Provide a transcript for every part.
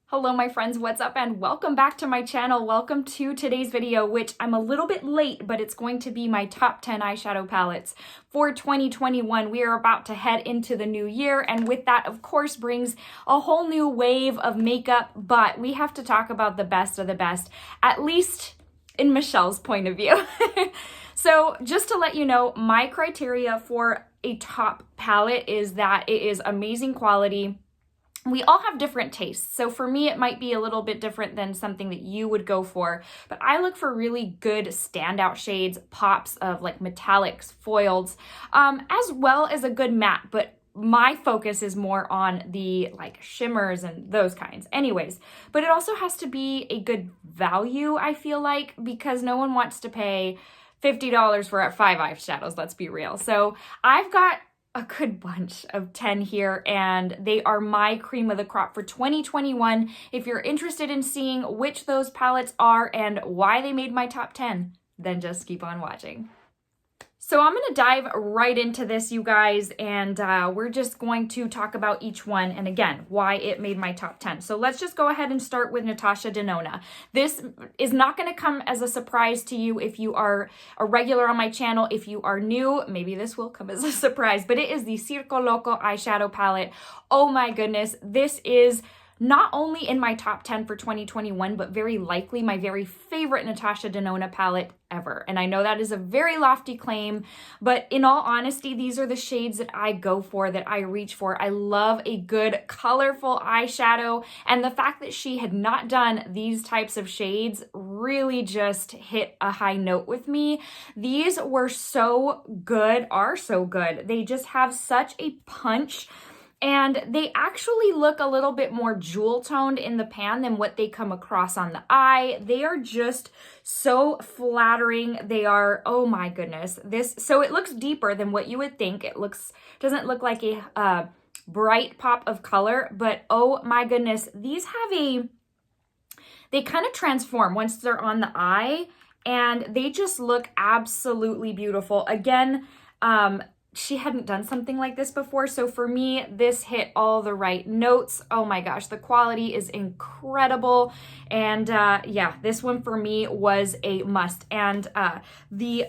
Hello my friends, what's up and welcome back to my channel. Welcome to today's video, which I'm a little bit late, but it's going to be my top 10 eyeshadow palettes for 2021. We are about to head into the new year, and with that, of course, brings a whole new wave of makeup, but we have to talk about the best of the best, at least in Michelle's point of view. So just to let you know, my criteria for a top palette is that it is amazing quality. We all have different tastes, so for me it might be a little bit different than something that you would go for, but I look for really good standout shades, pops of like metallics, foils, as well as a good matte, but my focus is more on the like shimmers and those kinds. Anyways, but it also has to be a good value, I feel like, because no one wants to pay $50 for 5 eyeshadows, let's be real. So I've got a good bunch of 10 here, and they are my cream of the crop for 2021. If you're interested in seeing which those palettes are and why they made my top 10, then just keep on watching. So I'm gonna dive right into this, you guys, and we're just going to talk about each one and again, why it made my top 10. So let's just go ahead and start with Natasha Denona. This is not gonna come as a surprise to you if you are a regular on my channel. If you are new, maybe this will come as a surprise, but it is the Circo Loco eyeshadow palette. Oh my goodness, this is not only in my top 10 for 2021, but very likely my very favorite Natasha Denona palette ever. And I know that is a very lofty claim, but in all honesty, these are the shades that I go for, that I reach for. I love a good colorful eyeshadow, and the fact that she had not done these types of shades really just hit a high note with me. These were so good, are so good. They just have such a punch. And they actually look a little bit more jewel toned in the pan than what they come across on the eye. They are just so flattering. They are, oh my goodness. So it looks deeper than what you would think. It doesn't look like a bright pop of color, but oh my goodness, these have they kind of transform once they're on the eye, and they just look absolutely beautiful. Again, she hadn't done something like this before, so for me, this hit all the right notes. Oh my gosh, the quality is incredible, and yeah, this one for me was a must. And the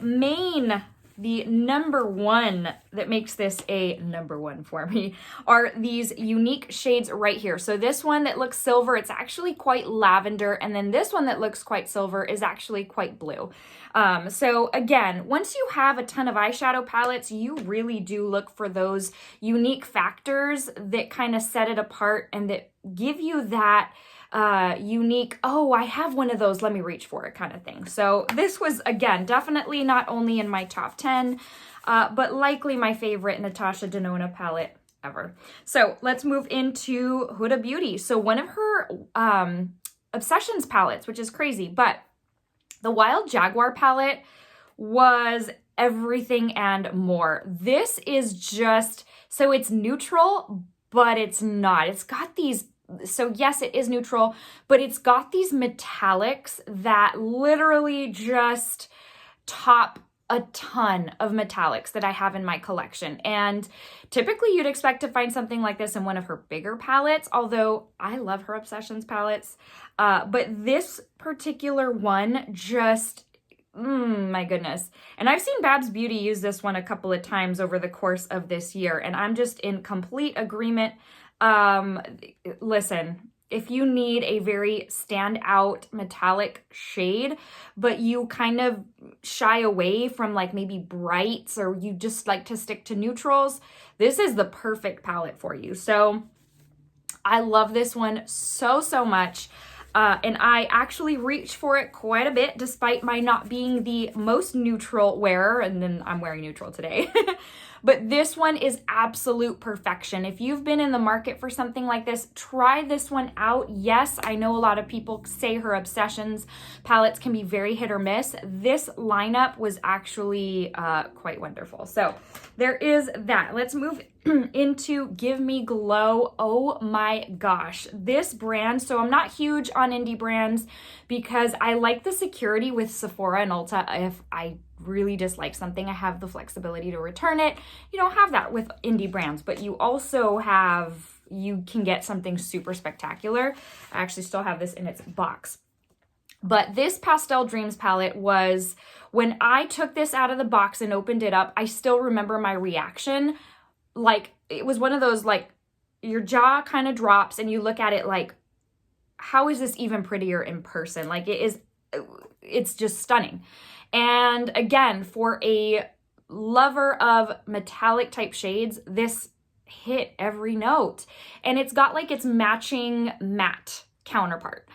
number one that makes this a number one for me are these unique shades right here. So this one that looks silver, it's actually quite lavender, and then this one that looks quite silver is actually quite blue. So again, once you have a ton of eyeshadow palettes, you really do look for those unique factors that kind of set it apart and that give you that unique, oh, I have one of those, let me reach for it kind of thing. So this was, again, definitely not only in my top 10, but likely my favorite Natasha Denona palette ever. So let's move into Huda Beauty. So one of her Obsessions palettes, which is crazy, but the Wild Jaguar palette was everything and more. This is just, so it's neutral, but it's not. It's got these, so yes, it is neutral, but it's got these metallics that literally just top a ton of metallics that I have in my collection. And typically you'd expect to find something like this in one of her bigger palettes, although I love her Obsessions palettes. But this particular one just, my goodness. And I've seen Babs Beauty use this one a couple of times over the course of this year, and I'm just in complete agreement. Listen, if you need a very standout metallic shade, but you kind of shy away from like maybe brights, or you just like to stick to neutrals, this is the perfect palette for you. So I love this one so, so much. And I actually reach for it quite a bit, despite my not being the most neutral wearer, and then I'm wearing neutral today. But this one is absolute perfection. If you've been in the market for something like this, try this one out. Yes, I know a lot of people say her Obsessions palettes can be very hit or miss. This lineup was actually quite wonderful. So there is that. Let's move into Give Me Glow. Oh my gosh, this brand. So I'm not huge on indie brands because I like the security with Sephora and Ulta. If I really dislike something, I have the flexibility to return it. You don't have that with indie brands, but you also have you can get something super spectacular. I actually still have this in its box. But this Pastel Dreams palette was, when I took this out of the box and opened it up, I still remember my reaction. Like, it was one of those, like, your jaw kind of drops and you look at it like, how is this even prettier in person? Like, it's just stunning. And again, for a lover of metallic type shades, this hit every note. And it's got like its matching matte counterpart,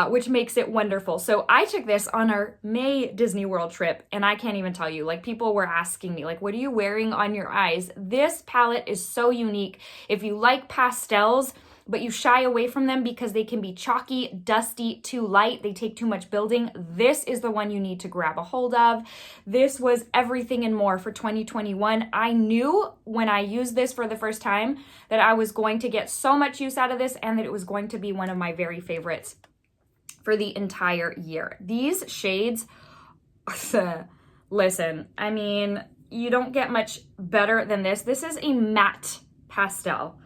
which makes it wonderful. So I took this on our May Disney World trip, and I can't even tell you, like, people were asking me, like, what are you wearing on your eyes? This palette is so unique. If you like pastels, but you shy away from them because they can be chalky, dusty, too light, they take too much building, this is the one you need to grab a hold of. This was everything and more for 2021. I knew when I used this for the first time that I was going to get so much use out of this and that it was going to be one of my very favorites for the entire year. These shades, listen, I mean, you don't get much better than this. This is a matte pastel.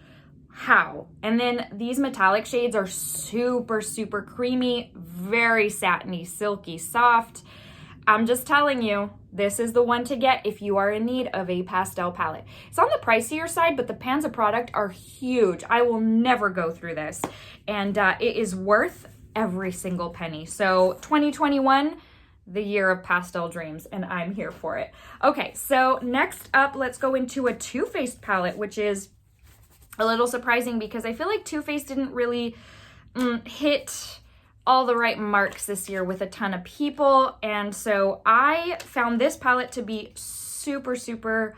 How? And then these metallic shades are super, super creamy, very satiny, silky, soft. I'm just telling you, this is the one to get if you are in need of a pastel palette. It's on the pricier side, but the pans of product are huge. I will never go through this. And it is worth every single penny. So 2021, the year of pastel dreams, and I'm here for it. Okay, so next up, let's go into a Too Faced palette, which is a little surprising because I feel like Too Faced didn't really hit all the right marks this year with a ton of people. And so I found this palette to be super, super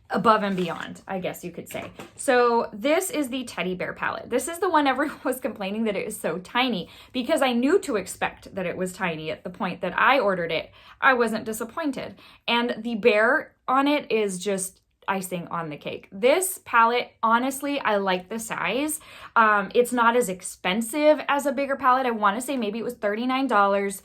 above and beyond, I guess you could say. So this is the Teddy Bear palette. This is the one everyone was complaining that it is so tiny, because I knew to expect that it was tiny at the point that I ordered it. I wasn't disappointed. And the bear on it is just icing on the cake. This palette, honestly, I like the size. It's not as expensive as a bigger palette. I want to say maybe it was $39.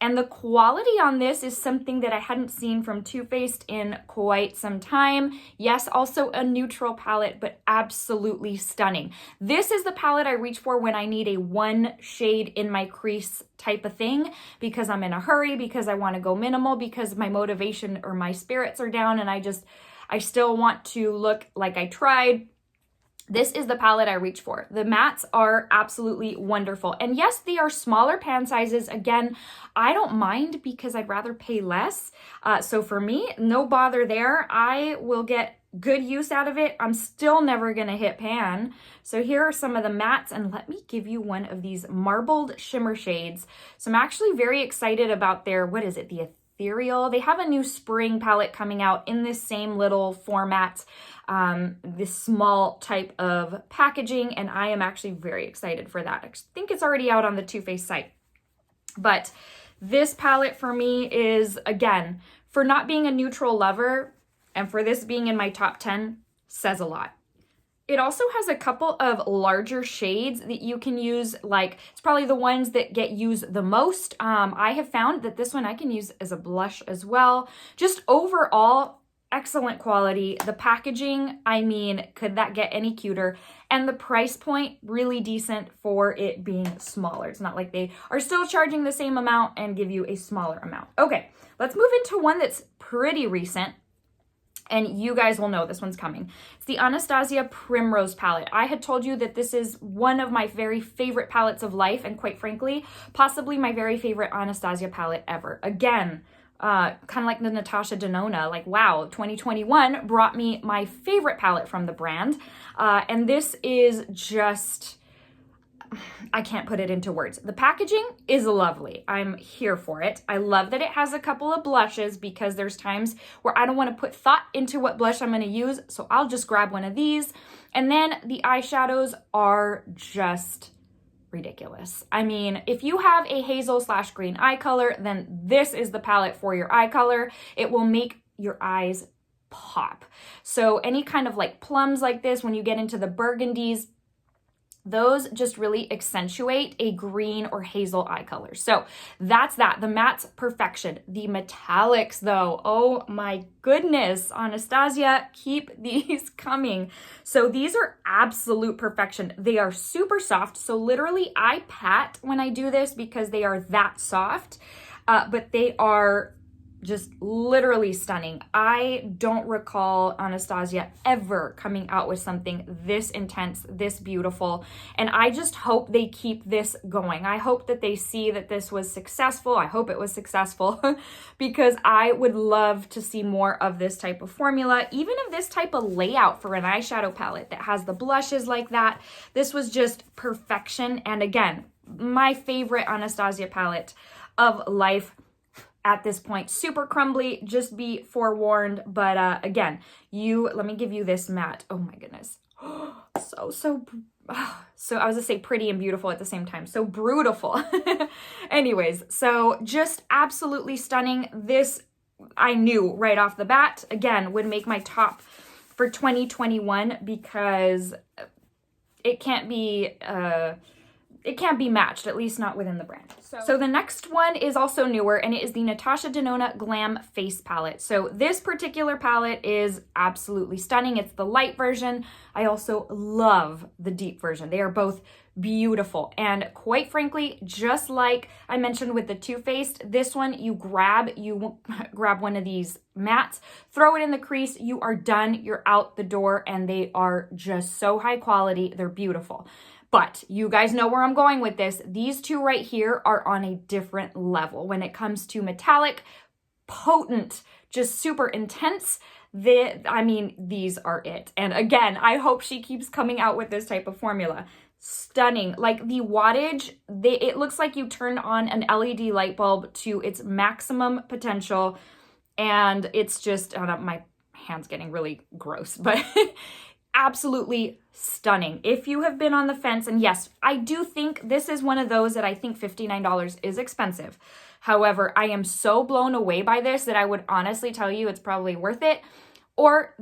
And the quality on this is something that I hadn't seen from Too Faced in quite some time. Yes, also a neutral palette, but absolutely stunning. This is the palette I reach for when I need a one shade in my crease type of thing, because I'm in a hurry, because I want to go minimal, because my motivation or my spirits are down and I still want to look like I tried. This is the palette I reach for. The mattes are absolutely wonderful. And yes, they are smaller pan sizes. Again, I don't mind because I'd rather pay less. So for me, no bother there. I will get good use out of it. I'm still never gonna hit pan. So here are some of the mattes, and let me give you one of these marbled shimmer shades. So I'm actually very excited about their, what is it, the Ethereal. They have a new spring palette coming out in this same little format, this small type of packaging, and I am actually very excited for that. I think it's already out on the Too Faced site. But this palette for me is, again, for not being a neutral lover and for this being in my top 10, says a lot. It also has a couple of larger shades that you can use, like it's probably the ones that get used the most. I have found that this one I can use as a blush as well. Just overall, excellent quality. The packaging, I mean, could that get any cuter? And the price point, really decent for it being smaller. It's not like they are still charging the same amount and give you a smaller amount. Okay, let's move into one that's pretty recent. And you guys will know this one's coming. It's the Anastasia Primrose palette. I had told you that this is one of my very favorite palettes of life, and quite frankly, possibly my very favorite Anastasia palette ever. Again, kind of like the Natasha Denona, like wow, 2021 brought me my favorite palette from the brand. And this is just, I can't put it into words. The packaging is lovely. I'm here for it. I love that it has a couple of blushes, because there's times where I don't want to put thought into what blush I'm going to use, so I'll just grab one of these. And then the eyeshadows are just ridiculous. I mean, if you have a hazel/green eye color, then this is the palette for your eye color. It will make your eyes pop. So any kind of like plums like this, when you get into the burgundies, those just really accentuate a green or hazel eye color. So that's that. The matte's perfection. The metallics though, oh my goodness, Anastasia, keep these coming. So these are absolute perfection. They are super soft. So literally I pat when I do this because they are that soft, but they are just literally stunning. I don't recall Anastasia ever coming out with something this intense, this beautiful, and I just hope they keep this going. I hope that they see that this was successful. I hope it was successful because I would love to see more of this type of formula, even of this type of layout for an eyeshadow palette that has the blushes like that. This was just perfection, and again, my favorite Anastasia palette of life. At this point, super crumbly, just be forewarned. But again, let me give you this matte. Oh my goodness. So I was gonna say pretty and beautiful at the same time. So brutal. Anyways, so just absolutely stunning. This, I knew right off the bat, again, would make my top for 2021 because it can't be matched, at least not within the brand. So the next one is also newer, and it is the Natasha Denona Glam Face Palette. So this particular palette is absolutely stunning. It's the light version. I also love the deep version. They are both beautiful. And quite frankly, just like I mentioned with the Too Faced, this one you grab one of these mattes, throw it in the crease, you are done, you're out the door, and they are just so high quality. They're beautiful. But you guys know where I'm going with this. These two right here are on a different level when it comes to metallic, potent, just super intense. These are it. And again, I hope she keeps coming out with this type of formula. Stunning. Like the wattage, it looks like you turn on an LED light bulb to its maximum potential. And it's just, I don't know, my hand's getting really gross, but absolutely stunning. If you have been on the fence, and yes, I do think this is one of those that I think $59 is expensive. However, I am so blown away by this that I would honestly tell you it's probably worth it. Or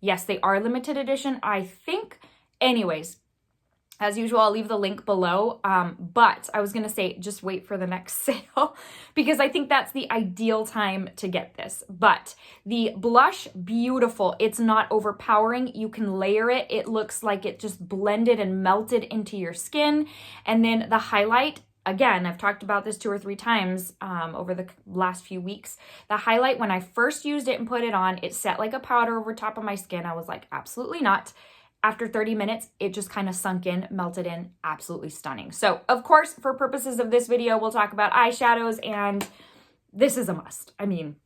yes, they are limited edition, I think. Anyways, as usual, I'll leave the link below, but I was going to say just wait for the next sale because I think that's the ideal time to get this. But the blush, beautiful. It's not overpowering. You can layer it. It looks like it just blended and melted into your skin. And then the highlight, again, I've talked about this 2 or 3 times over the last few weeks. The highlight, when I first used it and put it on, it set like a powder over top of my skin. I was like, absolutely not. After 30 minutes, it just kind of sunk in, melted in, absolutely stunning. So, of course, for purposes of this video, we'll talk about eyeshadows, and this is a must. I mean,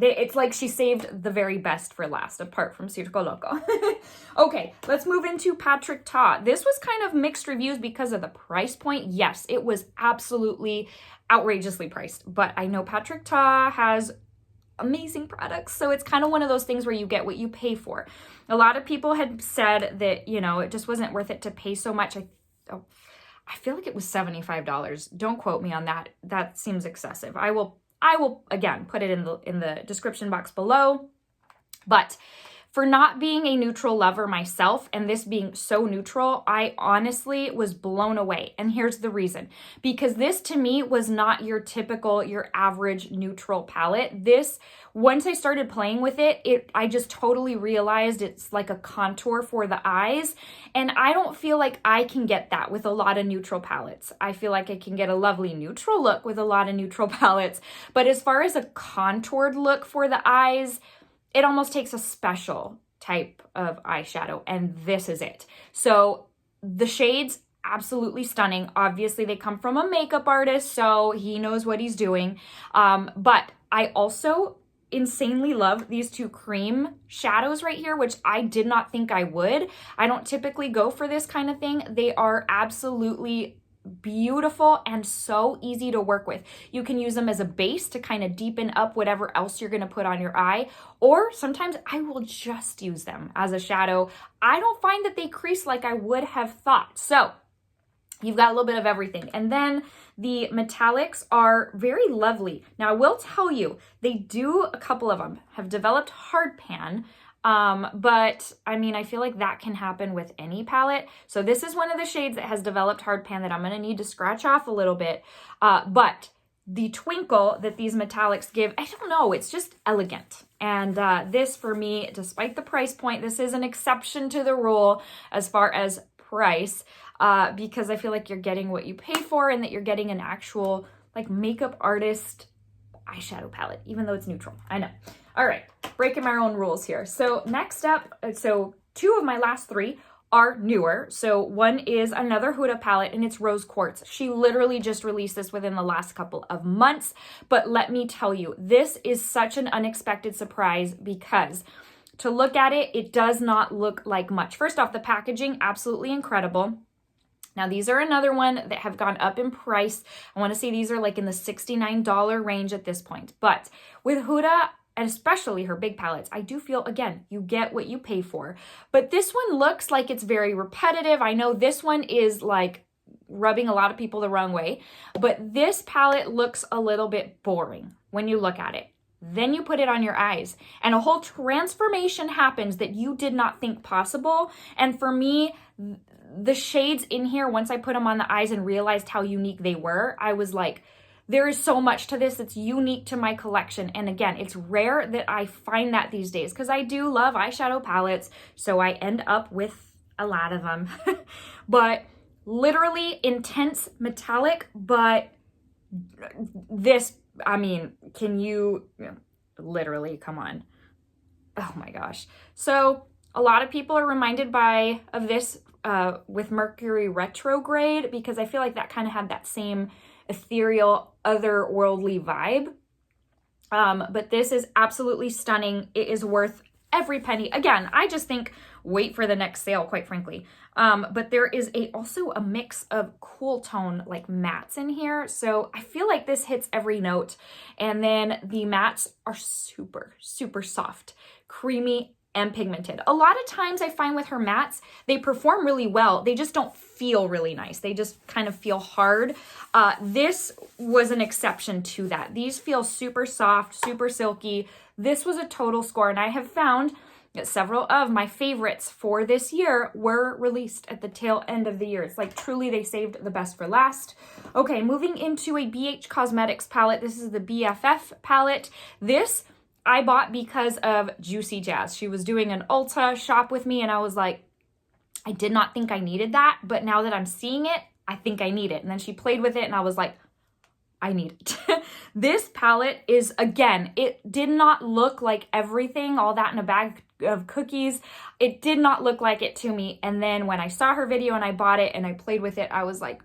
it's like she saved the very best for last, apart from Circo Loco. Okay, let's move into Patrick Ta. This was kind of mixed reviews because of the price point. Yes, it was absolutely outrageously priced, but I know Patrick Ta has amazing products, so it's kind of one of those things where you get what you pay for. A lot of people had said that, it just wasn't worth it to pay so much. I feel like it was $75. Don't quote me on that. That seems excessive. I will again put it in the description box below. But for not being a neutral lover myself, and this being so neutral, I honestly was blown away. And here's the reason. Because this to me was not your average neutral palette. This, once I started playing with it, I just totally realized it's like a contour for the eyes. And I don't feel like I can get that with a lot of neutral palettes. I feel like I can get a lovely neutral look with a lot of neutral palettes. But as far as a contoured look for the eyes, it almost takes a special type of eyeshadow, and this is it. So the shades, absolutely stunning. Obviously, they come from a makeup artist, so he knows what he's doing. But I also insanely love these 2 cream shadows right here, which I did not think I would. I don't typically go for this kind of thing. They are absolutely beautiful and so easy to work with. You can use them as a base to kind of deepen up whatever else you're going to put on your eye, or sometimes I will just use them as a shadow. I don't find that they crease like I would have thought. So you've got a little bit of everything. And then the metallics are very lovely. Now I will tell you, a couple of them have developed hard pan. But I mean, I feel like that can happen with any palette. So this is one of the shades that has developed hard pan that I'm going to need to scratch off a little bit. But the twinkle that these metallics give, I don't know, it's just elegant. And this for me, despite the price point, this is an exception to the rule as far as price, because I feel like you're getting what you pay for and that you're getting an actual like makeup artist eyeshadow palette, even though it's neutral. I know. All right, breaking my own rules here. So next up, so two of my last three are newer. So one is another Huda palette and it's Rose Quartz. She literally just released this within the last couple of months. But let me tell you, this is such an unexpected surprise because to look at it, it does not look like much. First off, the packaging, absolutely incredible. Now, these are another one that have gone up in price. I want to say these are like in the $69 range at this point. But with Huda, and especially her big palettes, I do feel, again, you get what you pay for. But this one looks like it's very repetitive. I know this one is like rubbing a lot of people the wrong way, but this palette looks a little bit boring when you look at it. Then you put it on your eyes and a whole transformation happens that you did not think possible. And for me, the shades in here, once I put them on the eyes and realized how unique they were, I was like, there is so much to this that's unique to my collection. And again, it's rare that I find that these days because I do love eyeshadow palettes. So I end up with a lot of them. But literally intense metallic, but this, I mean, can you literally, come on. Oh my gosh. So a lot of people are reminded of this with Mercury retrograde because I feel like that kind of had that same ethereal, otherworldly vibe. But this is absolutely stunning. It is worth every penny. Again, I just think wait for the next sale, quite frankly. But there is also a mix of cool tone like mattes in here. So I feel like this hits every note. And then the mattes are super, super soft, creamy, and pigmented. A lot of times I find with her mattes, they perform really well. They just don't feel really nice. They just kind of feel hard. This was an exception to that. These feel super soft, super silky. This was a total score. And I have found that several of my favorites for this year were released at the tail end of the year. It's like truly they saved the best for last. Okay, moving into a BH Cosmetics palette. This is the BFF palette. This I bought because of Juicy Jazz. She was doing an Ulta shop with me and I was like, I did not think I needed that, but now that I'm seeing it, I think I need it. And then she played with it and I was like, I need it. This palette is, again, it did not look like everything, all that in a bag of cookies. It did not look like it to me. And then when I saw her video and I bought it and I played with it, I was like,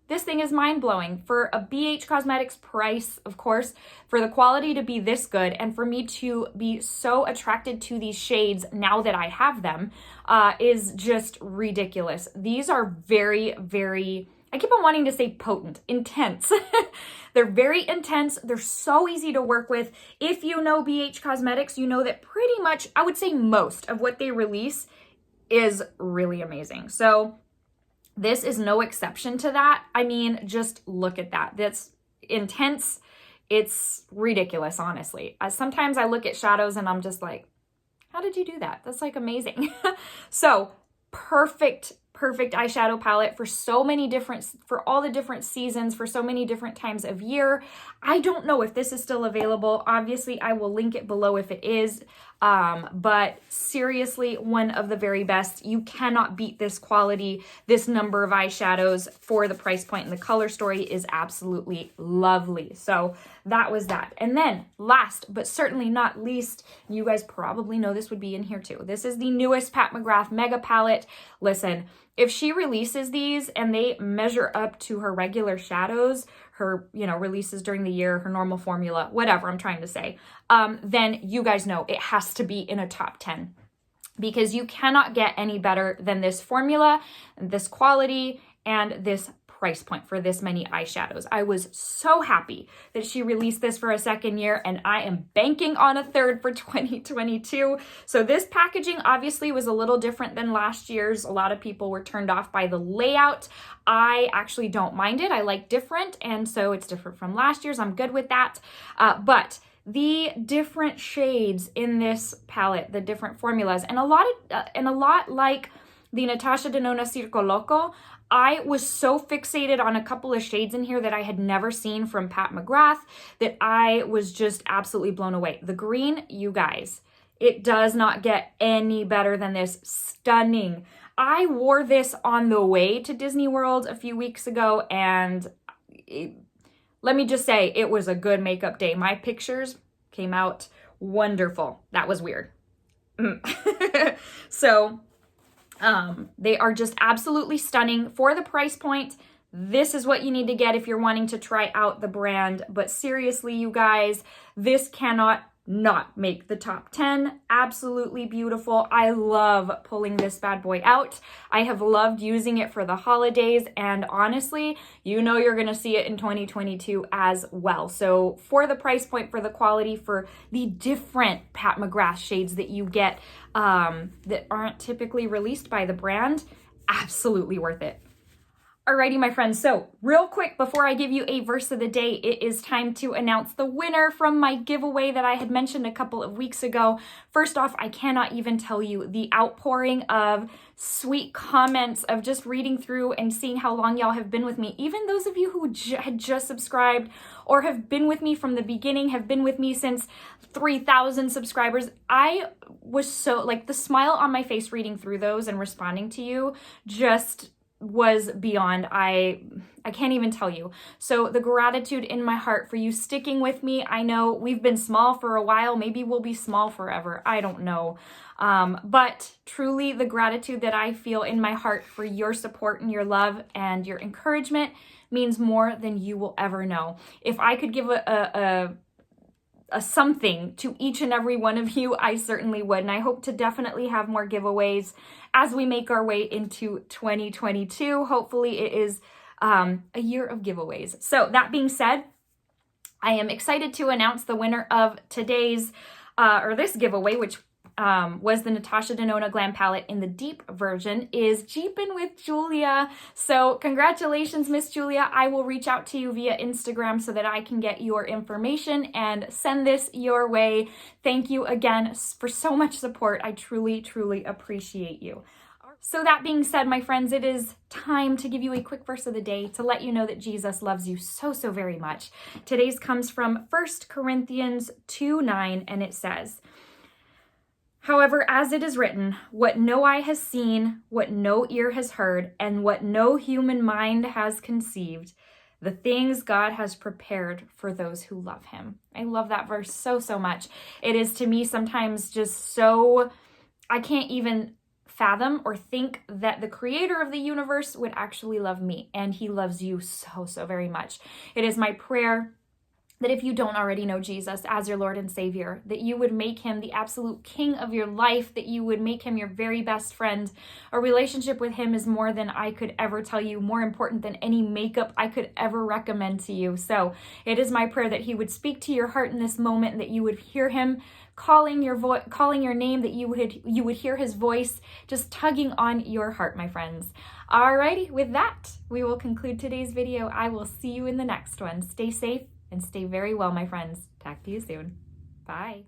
this thing is mind-blowing. For a BH Cosmetics price, of course, for the quality to be this good and for me to be so attracted to these shades now that I have them is just ridiculous. These are very, very, I keep on wanting to say potent, intense. They're very intense. They're so easy to work with. If you know BH Cosmetics, you know that pretty much, I would say most of what they release is really amazing. So this is no exception to that. I mean, just look at that. That's intense. It's ridiculous, honestly. Sometimes I look at shadows and I'm just like, how did you do that? That's like amazing. So perfect eyeshadow palette for so many different, for all the different seasons, for so many different times of year. I don't know if this is still available. Obviously, I will link it below if it is. But seriously, one of the very best. You cannot beat this quality, this number of eyeshadows for the price point, and the color story is absolutely lovely. So that was that. And then last, but certainly not least, you guys probably know this would be in here too. This is the newest Pat McGrath Mega Palette. Listen, if she releases these and they measure up to her regular shadows, her, releases during the year, her normal formula, whatever I'm trying to say, then you guys know it has to be in a top 10 because you cannot get any better than this formula, this quality, and this price point for this many eyeshadows. I was so happy that she released this for a second year and I am banking on a third for 2022. So this packaging obviously was a little different than last year's. A lot of people were turned off by the layout. I actually don't mind it. I like different, and so it's different from last year's. I'm good with that. But the different shades in this palette, the different formulas, and a lot like the Natasha Denona Circo Loco, I was so fixated on a couple of shades in here that I had never seen from McGrath that I was just absolutely blown away. The green, you guys, it does not get any better than this. Stunning. I wore this on the way to Disney World a few weeks ago, and let me just say, it was a good makeup day. My pictures came out wonderful. That was weird. So, they are just absolutely stunning for the price point. This is what you need to get if you're wanting to try out the brand. But seriously, you guys, this cannot not make the top 10. Absolutely beautiful. I love pulling this bad boy out. I have loved using it for the holidays, and honestly, you know you're gonna see it in 2022 as well. So for the price point, for the quality, for the different Pat McGrath shades that you get that aren't typically released by the brand, absolutely worth it. Alrighty, my friends, so real quick before I give you a verse of the day, it is time to announce the winner from my giveaway that I had mentioned a couple of weeks ago. First off, I cannot even tell you the outpouring of sweet comments of just reading through and seeing how long y'all have been with me. Even those of you who had just subscribed or have been with me from the beginning, have been with me since 3,000 subscribers. I was so, like, the smile on my face reading through those and responding to you just was beyond. I can't even tell you. So the gratitude in my heart for you sticking with me. I know we've been small for a while. Maybe we'll be small forever. I don't know. But truly the gratitude that I feel in my heart for your support and your love and your encouragement means more than you will ever know. If I could give a something to each and every one of you, I certainly would. And I hope to definitely have more giveaways as we make our way into 2022. Hopefully it is a year of giveaways. So that being said, I am excited to announce the winner of today's, this giveaway, which was the Natasha Denona Glam palette in the deep version, is Jeepin' with Julia. So congratulations, Miss Julia. I will reach out to you via Instagram so that I can get your information and send this your way. Thank you again for so much support. I truly, truly appreciate you. So that being said, my friends, it is time to give you a quick verse of the day to let you know that Jesus loves you so, so very much. Today's comes from 1 Corinthians 2:9, and it says, "However, as it is written, what no eye has seen, what no ear has heard, and what no human mind has conceived, the things God has prepared for those who love him." I love that verse so, so much. It is to me sometimes just so, I can't even fathom or think that the creator of the universe would actually love me, and he loves you so, so very much. It is my prayer that if you don't already know Jesus as your Lord and Savior, that you would make him the absolute king of your life, that you would make him your very best friend. A relationship with him is more than I could ever tell you, more important than any makeup I could ever recommend to you. So it is my prayer that he would speak to your heart in this moment, that you would hear him calling your name, that you would hear his voice just tugging on your heart, my friends. Alrighty, with that, we will conclude today's video. I will see you in the next one. Stay safe and stay very well, my friends. Talk to you soon. Bye.